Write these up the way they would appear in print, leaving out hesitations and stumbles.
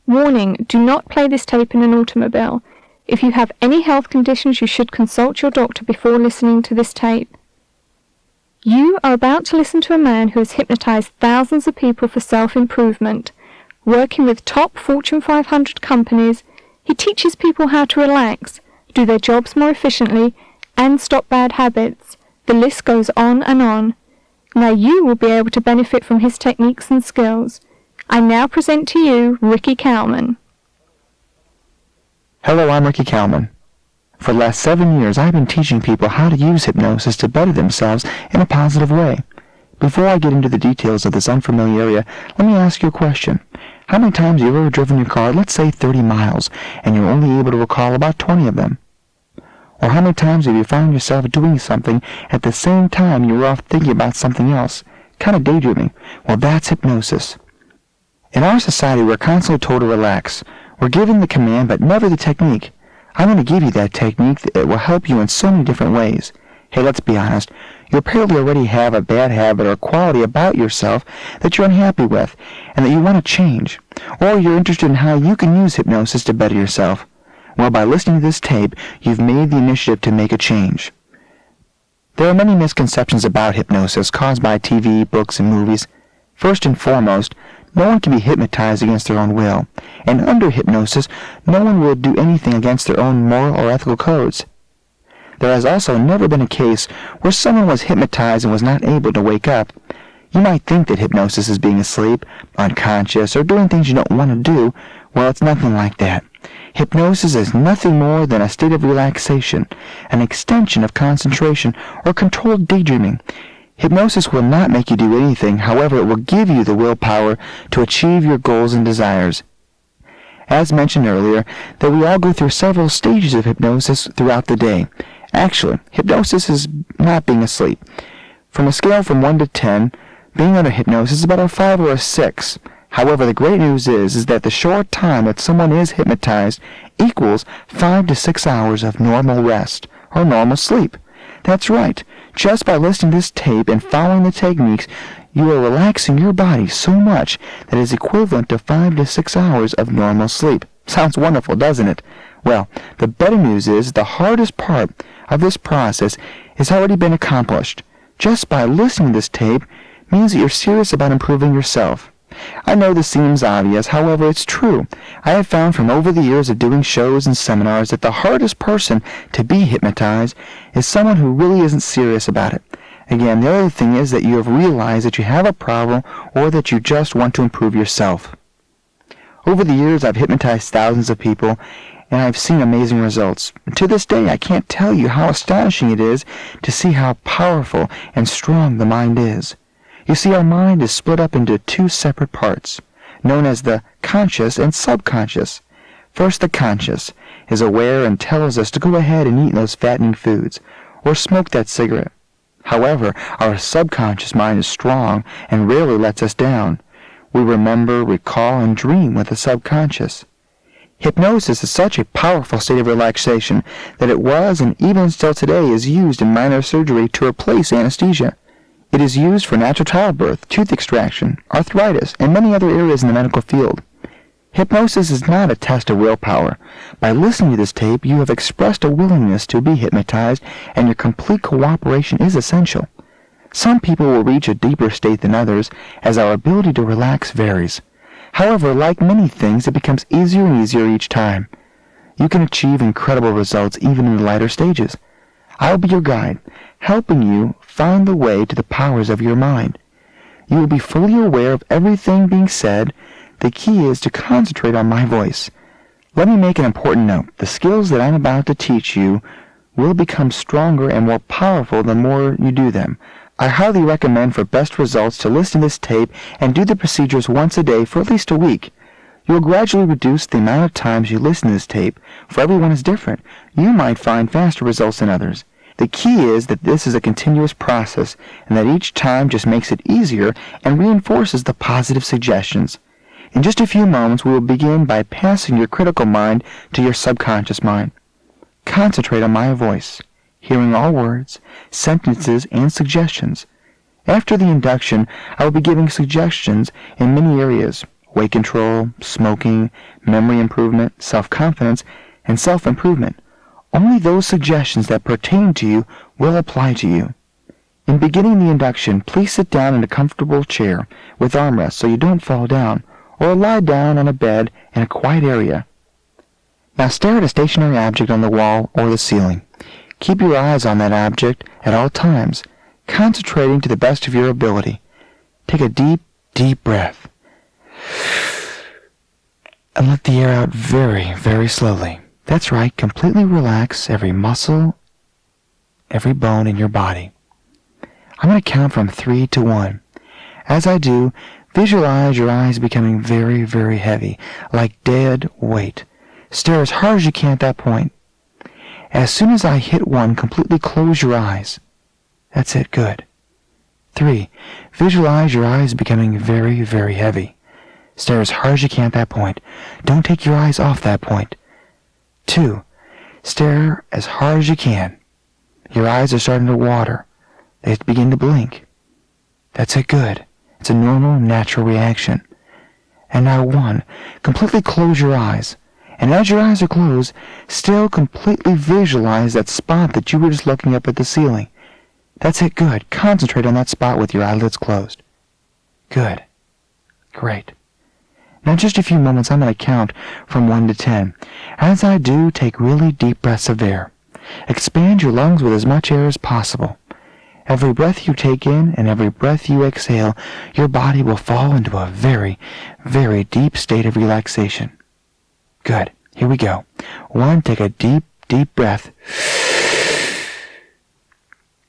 Warning, do not play this tape in an automobile. If you have any health conditions, you should consult your doctor before listening to this tape. You are about to listen to a man who has hypnotized thousands of people for self-improvement. Working with top Fortune 500 companies, he teaches people how to relax, do their jobs more efficiently, and stop bad habits. The list goes on and on. Now you will be able to benefit from his techniques and skills. I now present to you Ricky Kalmon. Hello, I'm Ricky Kalmon. For the last 7 years, I've been teaching people how to use hypnosis to better themselves in a positive way. Before I get into the details of this unfamiliar area, let me ask you a question. How many times have you ever driven your car, let's say 30 miles, and you're only able to recall about 20 of them? Or how many times have you found yourself doing something at the same time you were off thinking about something else, kind of daydreaming? Well, that's hypnosis. In our society, we're constantly told to relax. We're given the command, but never the technique. I'm going to give you that technique that will help you in so many different ways. Hey, let's be honest. You apparently already have a bad habit or quality about yourself that you're unhappy with and that you want to change. Or you're interested in how you can use hypnosis to better yourself. Well, by listening to this tape, you've made the initiative to make a change. There are many misconceptions about hypnosis caused by TV, books, and movies. First and foremost, no one can be hypnotized against their own will, and under hypnosis, no one will do anything against their own moral or ethical codes. There has also never been a case where someone was hypnotized and was not able to wake up. You might think that hypnosis is being asleep, unconscious, or doing things you don't want to do. Well, it's nothing like that. Hypnosis is nothing more than a state of relaxation, an extension of concentration, or controlled daydreaming. Hypnosis will not make you do anything, however, it will give you the willpower to achieve your goals and desires. As mentioned earlier, that we all go through several stages of hypnosis throughout the day. Actually, hypnosis is not being asleep. From a scale from 1 to 10, being under hypnosis is about a 5 or a 6. However, the great news is that the short time that someone is hypnotized equals 5 to 6 hours of normal rest, or normal sleep. That's right. Just by listening to this tape and following the techniques, you are relaxing your body so much that it is equivalent to 5 to 6 hours of normal sleep. Sounds wonderful, doesn't it? Well, the better news is the hardest part of this process has already been accomplished. Just by listening to this tape means that you're serious about improving yourself. I know this seems obvious, however, it's true. I have found from over the years of doing shows and seminars that the hardest person to be hypnotized is someone who really isn't serious about it. Again, the other thing is that you have realized that you have a problem or that you just want to improve yourself. Over the years, I've hypnotized thousands of people, and I've seen amazing results. To this day, I can't tell you how astonishing it is to see how powerful and strong the mind is. You see, our mind is split up into two separate parts, known as the conscious and subconscious. First, the conscious is aware and tells us to go ahead and eat those fattening foods, or smoke that cigarette. However, our subconscious mind is strong and rarely lets us down. We remember, recall, and dream with the subconscious. Hypnosis is such a powerful state of relaxation that it was and even still today is used in minor surgery to replace anesthesia. It is used for natural childbirth, tooth extraction, arthritis, and many other areas in the medical field. Hypnosis is not a test of willpower. By listening to this tape, you have expressed a willingness to be hypnotized, and your complete cooperation is essential. Some people will reach a deeper state than others, as our ability to relax varies. However, like many things, it becomes easier and easier each time. You can achieve incredible results even in the lighter stages. I will be your guide, helping you find the way to the powers of your mind. You will be fully aware of everything being said. The key is to concentrate on my voice. Let me make an important note. The skills that I'm about to teach you will become stronger and more powerful the more you do them. I highly recommend for best results to listen to this tape and do the procedures once a day for at least a week. You will gradually reduce the amount of times you listen to this tape, for everyone is different. You might find faster results than others. The key is that this is a continuous process, and that each time just makes it easier and reinforces the positive suggestions. In just a few moments, we will begin by passing your critical mind to your subconscious mind. Concentrate on my voice, hearing all words, sentences, and suggestions. After the induction, I will be giving suggestions in many areas. weight control, smoking, memory improvement, self-confidence, and self-improvement. Only those suggestions that pertain to you will apply to you. In beginning the induction, please sit down in a comfortable chair with armrests so you don't fall down, or lie down on a bed in a quiet area. Now stare at a stationary object on the wall or the ceiling. Keep your eyes on that object at all times, concentrating to the best of your ability. Take a deep, deep breath. And let the air out very, very slowly. That's right, completely relax every muscle, every bone in your body. I'm going to count from 3 to 1. As I do, visualize your eyes becoming very, very heavy, like dead weight. Stare as hard as you can at that point. As soon as I hit 1, completely close your eyes. That's it, good. 3. Visualize your eyes becoming very, very heavy. Stare as hard as you can at that point. Don't take your eyes off that point. 2. Stare as hard as you can. Your eyes are starting to water. They begin to blink. That's it, good. It's a normal, natural reaction. And now 1. Completely close your eyes. And as your eyes are closed, still completely visualize that spot that you were just looking up at the ceiling. That's it, good. Concentrate on that spot with your eyelids closed. Good. Great. Now in just a few moments I'm going to count from 1 to 10. As I do, take really deep breaths of air. Expand your lungs with as much air as possible. Every breath you take in and every breath you exhale, your body will fall into a very, very deep state of relaxation. Good. Here we go. 1, take a deep, deep breath.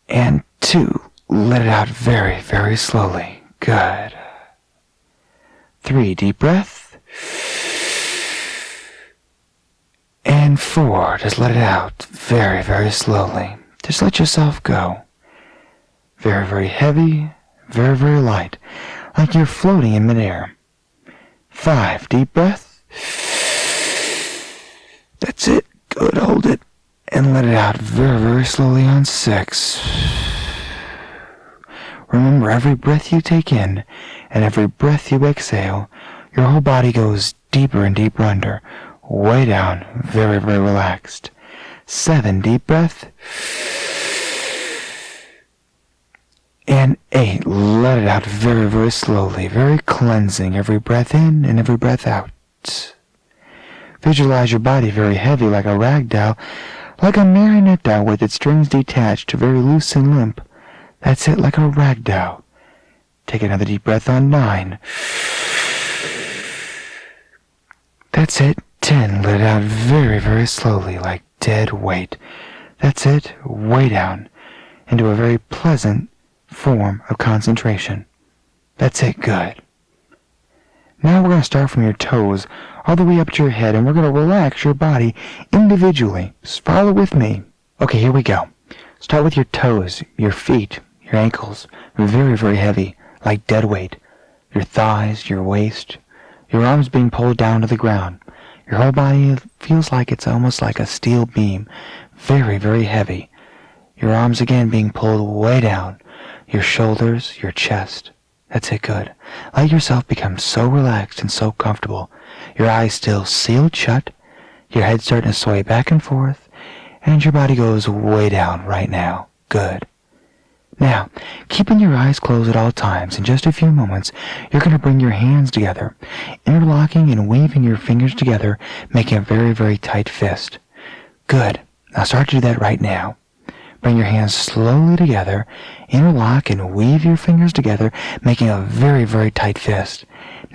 And 2, let it out very, very slowly. Good. 3, deep breath. And 4, just let it out very, very slowly. Just let yourself go. Very, very heavy, very, very light, like you're floating in midair. 5, deep breath. That's it. Good, hold it. And let it out very, very slowly on 6. Remember, every breath you take in and every breath you exhale, your whole body goes deeper and deeper under, way down, very, very relaxed. 7, deep breath. And 8, let it out very, very slowly, very cleansing, every breath in and every breath out. Visualize your body very heavy like a rag doll, like a marionette doll with its strings detached, very loose and limp. That's it, like a rag doll. Take another deep breath on 9. That's it, 10. Let it out very, very slowly, like dead weight. That's it, way down, into a very pleasant form of concentration. That's it, good. Now we're going to start from your toes all the way up to your head, and we're going to relax your body individually. Just follow with me. Okay, here we go. Start with your toes, your feet, your ankles, very, very heavy, like dead weight. Your thighs, your waist, your arms being pulled down to the ground. Your whole body feels like it's almost like a steel beam, very, very heavy. Your arms again being pulled way down. Your shoulders, your chest. That's it, good. Let yourself become so relaxed and so comfortable. Your eyes still sealed shut, your head starting to sway back and forth, and your body goes way down right now. Good. Now, keeping your eyes closed at all times, in just a few moments, you're going to bring your hands together, interlocking and weaving your fingers together, making a very, very tight fist. Good. Now start to do that right now. Bring your hands slowly together, interlock and weave your fingers together, making a very, very tight fist.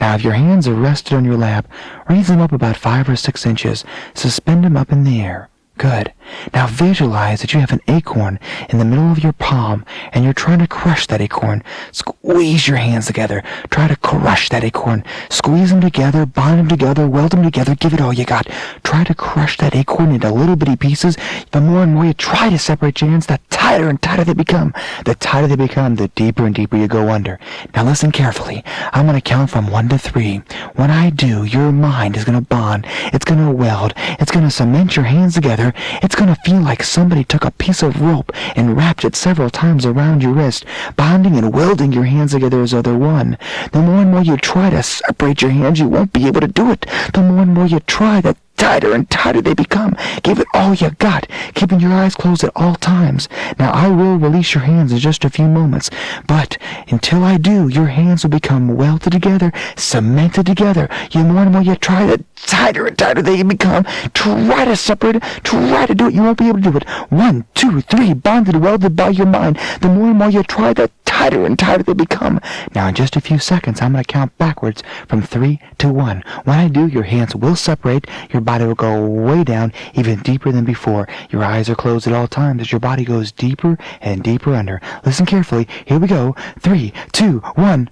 Now if your hands are rested on your lap, raise them up about 5 or 6 inches, suspend them up in the air. Good. Now visualize that you have an acorn in the middle of your palm and you're trying to crush that acorn. Squeeze your hands together. Try to crush that acorn. Squeeze them together, bind them together, weld them together, give it all you got. Try to crush that acorn into little bitty pieces. The more and more you try to separate your hands, the tighter and tighter they become. The tighter they become, the deeper and deeper you go under. Now listen carefully. I'm going to count from 1 to 3. When I do, your mind is going to bond. It's going to weld. It's going to cement your hands together. together, it's going to feel like somebody took a piece of rope and wrapped it several times around your wrist, bonding and welding your hands together as though they're one. The more and more you try to separate your hands, you won't be able to do it. The more and more you try, the tighter and tighter they become. Give it all you got, keeping your eyes closed at all times. Now, I will release your hands in just a few moments, but until I do, your hands will become welded together, cemented together. The more and more you try, the tighter and tighter they become. Try to separate it. Try to do it. You won't be able to do it. 1, 2, 3, bonded, welded by your mind. The more and more you try, the tighter and tighter they become. Now, in just a few seconds, I'm going to count backwards from 3 to 1. When I do, your hands will separate. Your body will go way down, even deeper than before. Your eyes are closed at all times as your body goes deeper and deeper under. Listen carefully. Here we go. 3, 2, 1.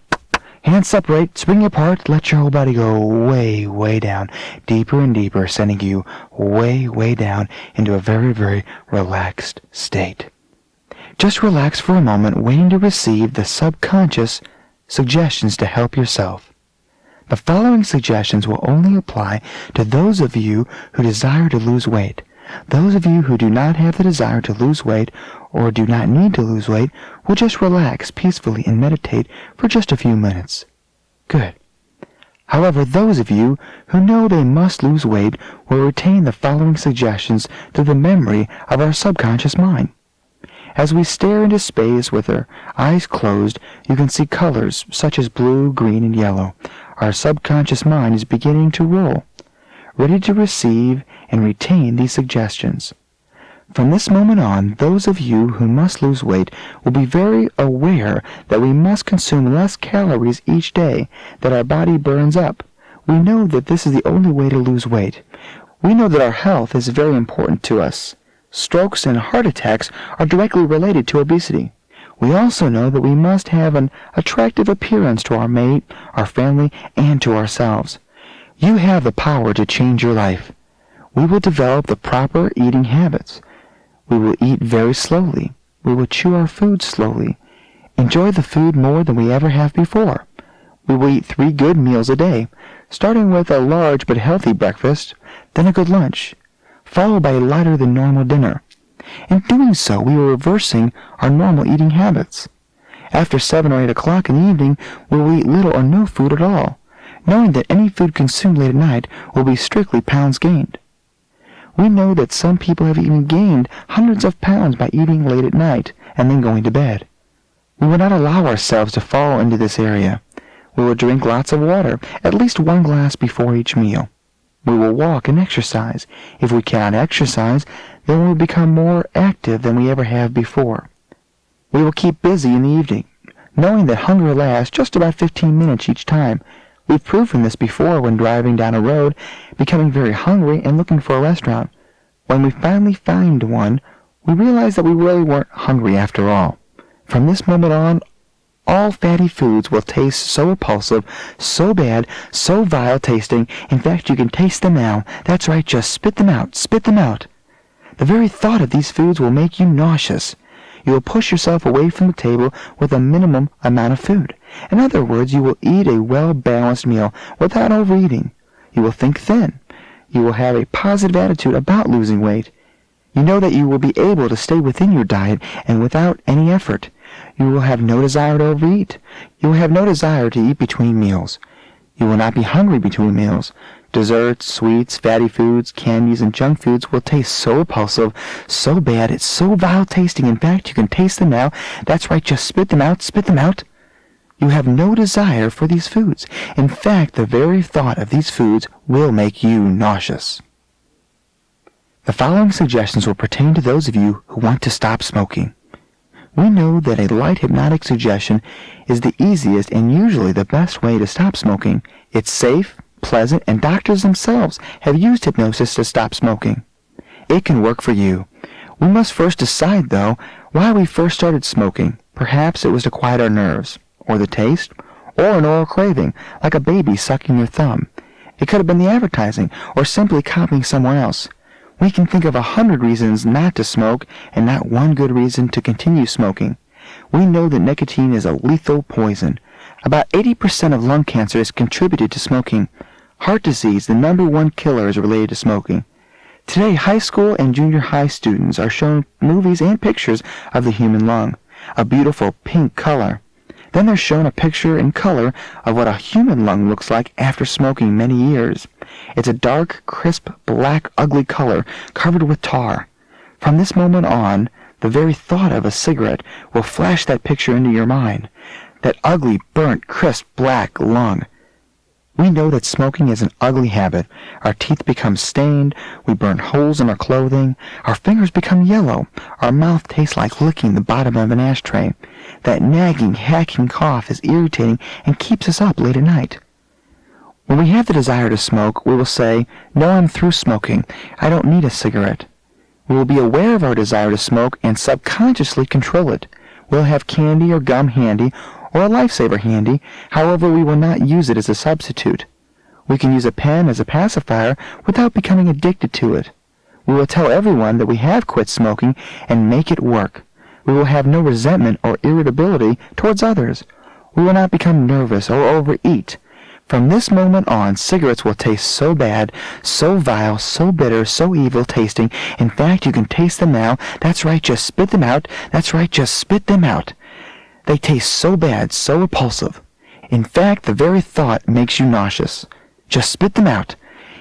Hands separate, spring apart, let your whole body go way, way down, deeper and deeper, sending you way, way down into a very, very relaxed state. Just relax for a moment, waiting to receive the subconscious suggestions to help yourself. The following suggestions will only apply to those of you who desire to lose weight. Those of you who do not have the desire to lose weight or do not need to lose weight will just relax peacefully and meditate for just a few minutes. Good. However, those of you who know they must lose weight will retain the following suggestions through the memory of our subconscious mind. As we stare into space with our eyes closed, you can see colors such as blue, green, and yellow. Our subconscious mind is beginning to roll, ready to receive and retain these suggestions. From this moment on, those of you who must lose weight will be very aware that we must consume less calories each day that our body burns up. We know that this is the only way to lose weight. We know that our health is very important to us. Strokes and heart attacks are directly related to obesity. We also know that we must have an attractive appearance to our mate, our family, and to ourselves. You have the power to change your life. We will develop the proper eating habits. We will eat very slowly. We will chew our food slowly. Enjoy the food more than we ever have before. We will eat 3 good meals a day, starting with a large but healthy breakfast, then a good lunch, followed by a lighter than normal dinner. In doing so, we are reversing our normal eating habits. After 7 or 8 o'clock in the evening, we will eat little or no food at all, knowing that any food consumed late at night will be strictly pounds gained. We know that some people have even gained hundreds of pounds by eating late at night and then going to bed. We will not allow ourselves to fall into this area. We will drink lots of water, at least 1 glass before each meal. We will walk and exercise. If we cannot exercise, then we will become more active than we ever have before. We will keep busy in the evening, knowing that hunger lasts just about 15 minutes each time. We've proven this before when driving down a road, becoming very hungry and looking for a restaurant. When we finally find one, we realize that we really weren't hungry after all. From this moment on, all fatty foods will taste so repulsive, so bad, so vile tasting. In fact, you can taste them now. That's right, just spit them out, spit them out. The very thought of these foods will make you nauseous. You will push yourself away from the table with a minimum amount of food. In other words, you will eat a well-balanced meal without overeating. You will think thin. You will have a positive attitude about losing weight. You know that you will be able to stay within your diet and without any effort. You will have no desire to overeat. You will have no desire to eat between meals. You will not be hungry between meals. Desserts, sweets, fatty foods, candies, and junk foods will taste so repulsive, so bad, it's so vile tasting. In fact, you can taste them now. That's right, just spit them out, spit them out. You have no desire for these foods. In fact, the very thought of these foods will make you nauseous. The following suggestions will pertain to those of you who want to stop smoking. We know that a light hypnotic suggestion is the easiest and usually the best way to stop smoking. It's safe, pleasant, and doctors themselves have used hypnosis to stop smoking. It can work for you. We must first decide, though, why we first started smoking. Perhaps it was to quiet our nerves, or the taste, or an oral craving, like a baby sucking your thumb. It could have been the advertising, or simply copying someone else. We can think of 100 reasons not to smoke and not one good reason to continue smoking. We know that nicotine is a lethal poison. About 80% of lung cancer is contributed to smoking. Heart disease, the #1 killer, is related to smoking. Today, high school and junior high students are shown movies and pictures of the human lung, a beautiful pink color. Then they're shown a picture in color of what a human lung looks like after smoking many years. It's a dark, crisp, black, ugly color covered with tar. From this moment on, the very thought of a cigarette will flash that picture into your mind, that ugly, burnt, crisp, black lung. We know that smoking is an ugly habit. Our teeth become stained, we burn holes in our clothing, our fingers become yellow, our mouth tastes like licking the bottom of an ashtray. That nagging, hacking cough is irritating and keeps us up late at night. When we have the desire to smoke, we will say, "No, I'm through smoking. I don't need a cigarette." We will be aware of our desire to smoke and subconsciously control it. We'll have candy or gum handy, or a lifesaver handy, however we will not use it as a substitute. We can use a pen as a pacifier without becoming addicted to it. We will tell everyone that we have quit smoking and make it work. We will have no resentment or irritability towards others. We will not become nervous or overeat. From this moment on, cigarettes will taste so bad, so vile, so bitter, so evil tasting. In fact, you can taste them now. That's right, just spit them out. That's right, just spit them out. They taste so bad, so repulsive. In fact, the very thought makes you nauseous. Just spit them out.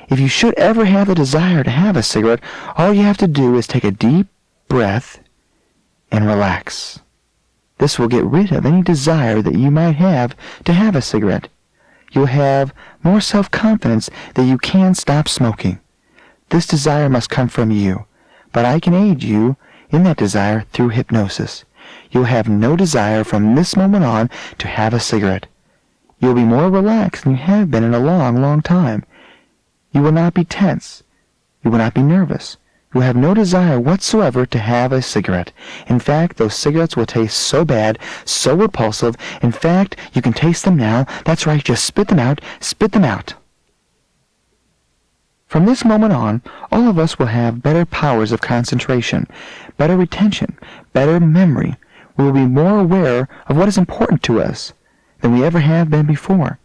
If you should ever have the desire to have a cigarette, all you have to do is take a deep breath and relax. This will get rid of any desire that you might have to have a cigarette. You'll have more self-confidence that you can stop smoking. This desire must come from you, but I can aid you in that desire through hypnosis. You'll have no desire from this moment on to have a cigarette. You'll be more relaxed than you have been in a long, long time. You will not be tense. You will not be nervous. You will have no desire whatsoever to have a cigarette. In fact, those cigarettes will taste so bad, so repulsive. In fact, you can taste them now. That's right, just spit them out, spit them out. From this moment on, all of us will have better powers of concentration, better retention, better memory. We will be more aware of what is important to us than we ever have been before.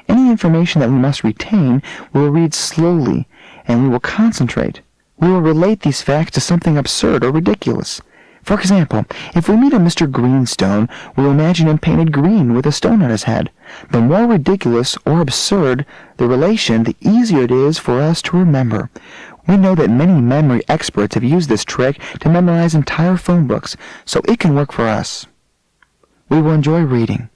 Any information that we must retain, we will read slowly, and we will concentrate. We will relate these facts to something absurd or ridiculous. For example, if we meet a Mr. Greenstone, we will imagine him painted green with a stone on his head. The more ridiculous or absurd the relation, the easier it is for us to remember. We know that many memory experts have used this trick to memorize entire phone books, so it can work for us. We will enjoy reading.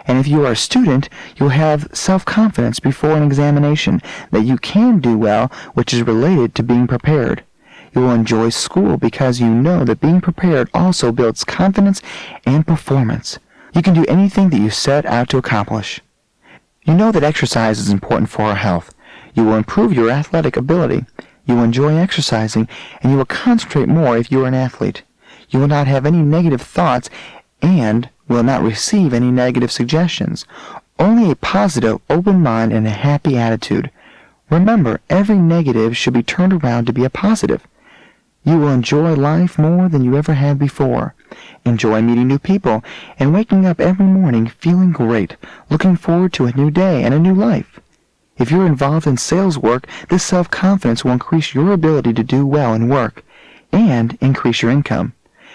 And if you are a student, you'll have self-confidence before an examination that you can do well, which is related to being prepared. You will enjoy school because you know that being prepared also builds confidence and performance. You can do anything that you set out to accomplish. You know that exercise is important for our health. You will improve your athletic ability. You will enjoy exercising, and you will concentrate more if you are an athlete. You will not have any negative thoughts and will not receive any negative suggestions. Only a positive, open mind and a happy attitude. Remember, every negative should be turned around to be a positive. You will enjoy life more than you ever had before. Enjoy meeting new people and waking up every morning feeling great, looking forward to a new day and a new life. If you're involved in sales work, this self-confidence will increase your ability to do well in work and increase your income.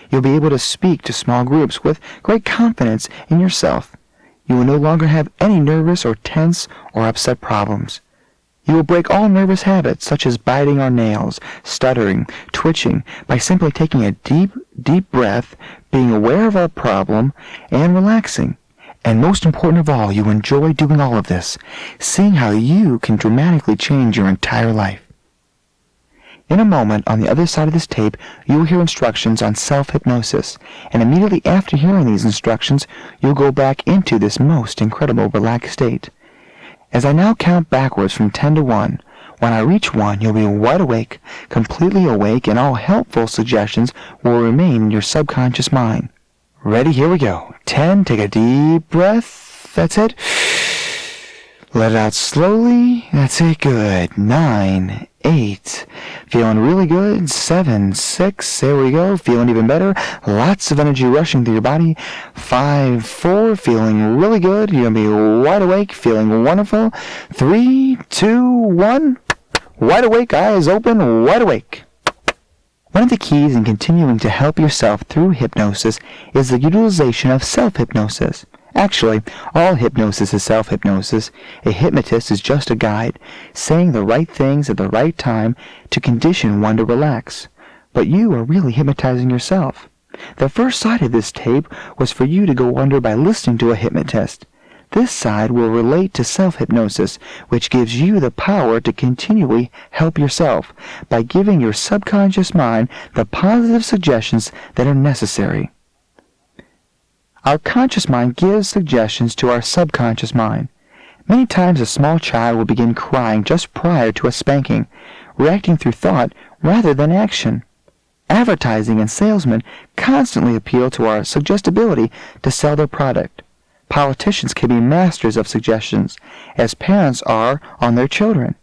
You'll be able to speak to small groups with great confidence in yourself. You will no longer have any nervous or tense or upset problems. You will break all nervous habits such as biting our nails, stuttering, twitching, by simply taking a deep, deep breath, being aware of our problem, and relaxing. And most important of all, you enjoy doing all of this, seeing how you can dramatically change your entire life. In a moment, on the other side of this tape, you will hear instructions on self-hypnosis, and immediately after hearing these instructions, you'll go back into this most incredible relaxed state. As I now count backwards from 10 to 1, when I reach 1, you'll be wide awake, completely awake, and all helpful suggestions will remain in your subconscious mind. Ready? Here we go. 10, take a deep breath. That's it. Let it out slowly. That's it. Good. 9, 8. Feeling really good. 7, 6. There we go. Feeling even better. Lots of energy rushing through your body. 5, 4. Feeling really good. You're going to be wide awake. Feeling wonderful. 3, 2, 1. Wide awake, eyes open, wide awake. One of the keys in continuing to help yourself through hypnosis is the utilization of self-hypnosis. Actually, all hypnosis is self-hypnosis. A hypnotist is just a guide, saying the right things at the right time to condition one to relax. But you are really hypnotizing yourself. The first side of this tape was for you to go under by listening to a hypnotist. This side will relate to self-hypnosis, which gives you the power to continually help yourself by giving your subconscious mind the positive suggestions that are necessary. Our conscious mind gives suggestions to our subconscious mind. Many times a small child will begin crying just prior to a spanking, reacting through thought rather than action. Advertising and salesmen constantly appeal to our suggestibility to sell their product. Politicians can be masters of suggestions, as parents are on their children.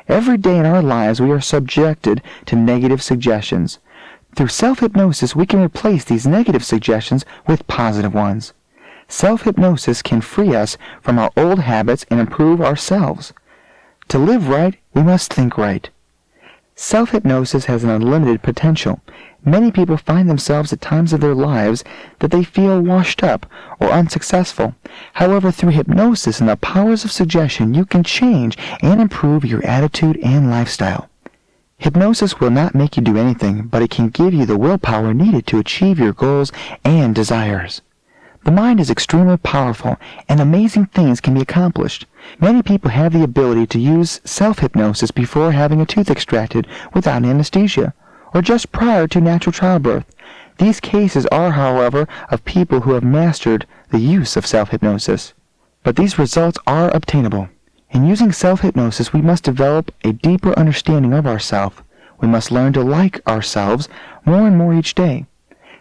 Every day in our lives we are subjected to negative suggestions. Through self-hypnosis we can replace these negative suggestions with positive ones. Self-hypnosis can free us from our old habits and improve ourselves. To live right, we must think right. Self-hypnosis has an unlimited potential. Many people find themselves at times of their lives that they feel washed up or unsuccessful. However, through hypnosis and the powers of suggestion, you can change and improve your attitude and lifestyle. Hypnosis will not make you do anything, but it can give you the willpower needed to achieve your goals and desires. The mind is extremely powerful, and amazing things can be accomplished. Many people have the ability to use self-hypnosis before having a tooth extracted without anesthesia, or just prior to natural childbirth. These cases are, however, of people who have mastered the use of self-hypnosis. But these results are obtainable. In using self-hypnosis, we must develop a deeper understanding of ourselves. We must learn to like ourselves more and more each day.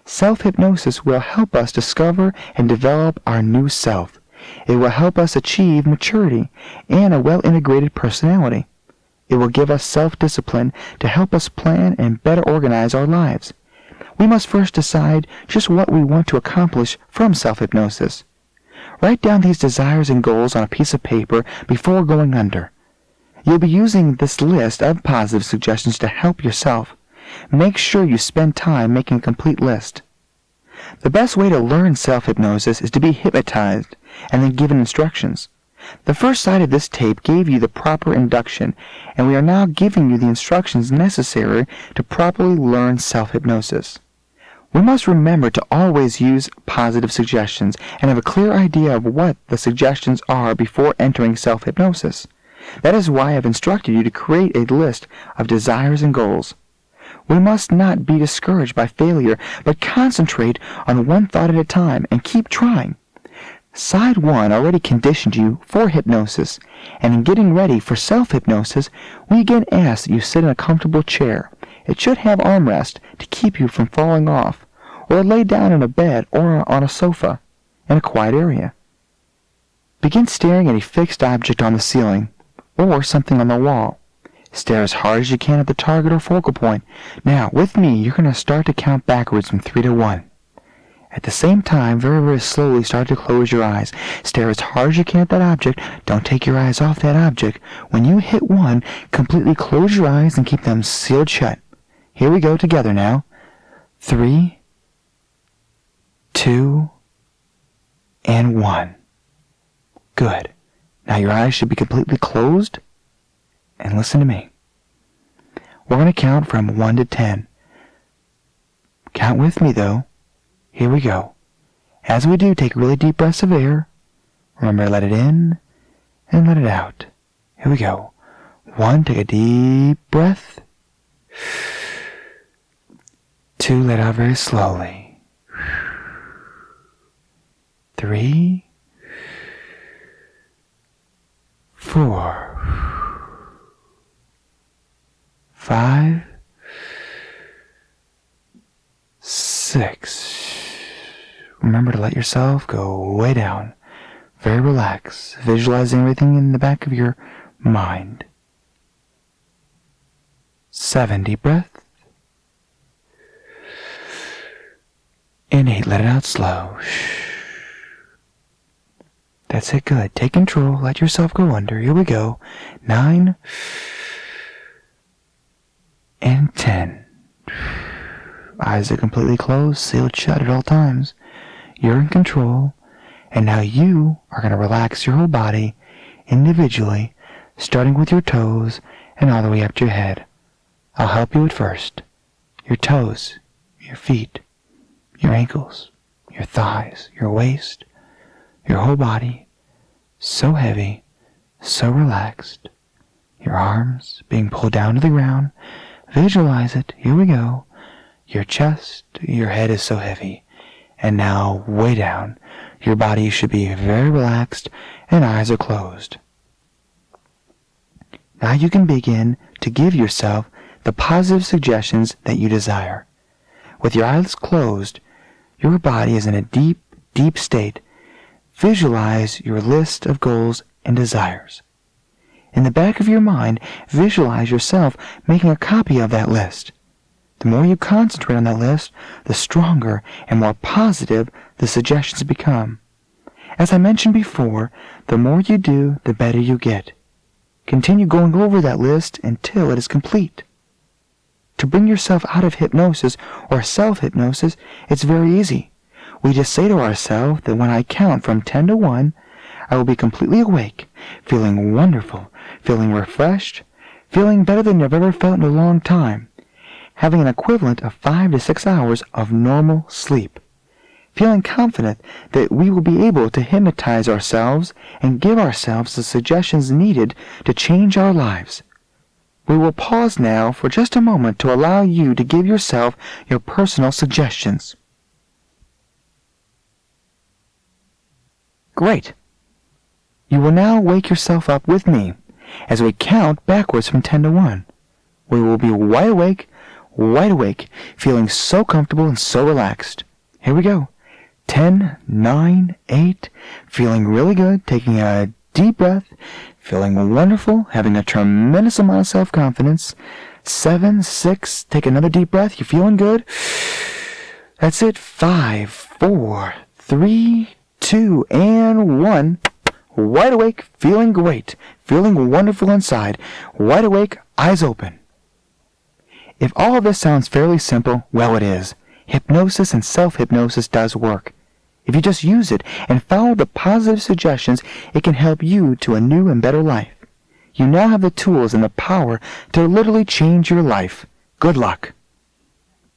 Self-hypnosis will help us discover and develop our new self. It will help us achieve maturity and a well-integrated personality. It will give us self-discipline to help us plan and better organize our lives. We must first decide just what we want to accomplish from self-hypnosis. Write down these desires and goals on a piece of paper before going under. You'll be using this list of positive suggestions to help yourself. Make sure you spend time making a complete list. The best way to learn self-hypnosis is to be hypnotized and then given instructions. The first side of this tape gave you the proper induction, and we are now giving you the instructions necessary to properly learn self-hypnosis. We must remember to always use positive suggestions and have a clear idea of what the suggestions are before entering self-hypnosis. That is why I have instructed you to create a list of desires and goals. We must not be discouraged by failure, but concentrate on one thought at a time and keep trying. Side 1 already conditioned you for hypnosis, and in getting ready for self-hypnosis, we again ask that you sit in a comfortable chair. It should have armrest to keep you from falling off, or lay down in a bed or on a sofa in a quiet area. Begin staring at a fixed object on the ceiling, or something on the wall. Stare as hard as you can at the target or focal point. Now, with me, you're going to start to count backwards from 3 to 1. At the same time, very, very slowly start to close your eyes. Stare as hard as you can at that object. Don't take your eyes off that object. When you hit 1, completely close your eyes and keep them sealed shut. Here we go together now. 3, 2, and 1. Good. Now your eyes should be completely closed. And listen to me. We're going to count from 1 to 10. Count with me, though. Here we go. As we do, take really deep breaths of air. Remember to let it in and let it out. Here we go. 1, take a deep breath. 2, let out very slowly. 3, 4, 5, 6. Remember to let yourself go way down. Very relaxed, visualizing everything in the back of your mind. 7, deep breath. And 8, let it out slow. That's it, good. Take control, let yourself go under. Here we go. 9, and 10. Eyes are completely closed, sealed shut at all times. You're in control, and now you are going to relax your whole body individually, starting with your toes and all the way up to your head. I'll help you at first. Your toes, your feet, your ankles, your thighs, your waist, your whole body, so heavy, so relaxed. Your arms being pulled down to the ground. Visualize it. Here we go. Your chest, your head is so heavy. And now, way down, your body should be very relaxed and eyes are closed. Now you can begin to give yourself the positive suggestions that you desire. With your eyes closed, your body is in a deep, deep state. Visualize your list of goals and desires. In the back of your mind, visualize yourself making a copy of that list. The more you concentrate on that list, the stronger and more positive the suggestions become. As I mentioned before, the more you do, the better you get. Continue going over that list until it is complete. To bring yourself out of hypnosis or self-hypnosis, it's very easy. We just say to ourselves that when I count from 10 to 1, I will be completely awake, feeling wonderful, feeling refreshed, feeling better than you've ever felt in a long time, having an equivalent of 5 to 6 hours of normal sleep, feeling confident that we will be able to hypnotize ourselves and give ourselves the suggestions needed to change our lives. We will pause now for just a moment to allow you to give yourself your personal suggestions. Great. You will now wake yourself up with me as we count backwards from 10 to 1. We will be wide awake, feeling so comfortable and so relaxed. Here we go. 10, 9, 8, feeling really good, taking a deep breath, feeling wonderful, having a tremendous amount of self-confidence. 7, 6, take another deep breath, you're feeling good. That's it. 5, 4, 3, 2, and 1. Wide awake, feeling great, feeling wonderful inside. Wide awake, eyes open. If all of this sounds fairly simple, well, it is. Hypnosis and self-hypnosis does work. If you just use it and follow the positive suggestions, it can help you to a new and better life. You now have the tools and the power to literally change your life. Good luck.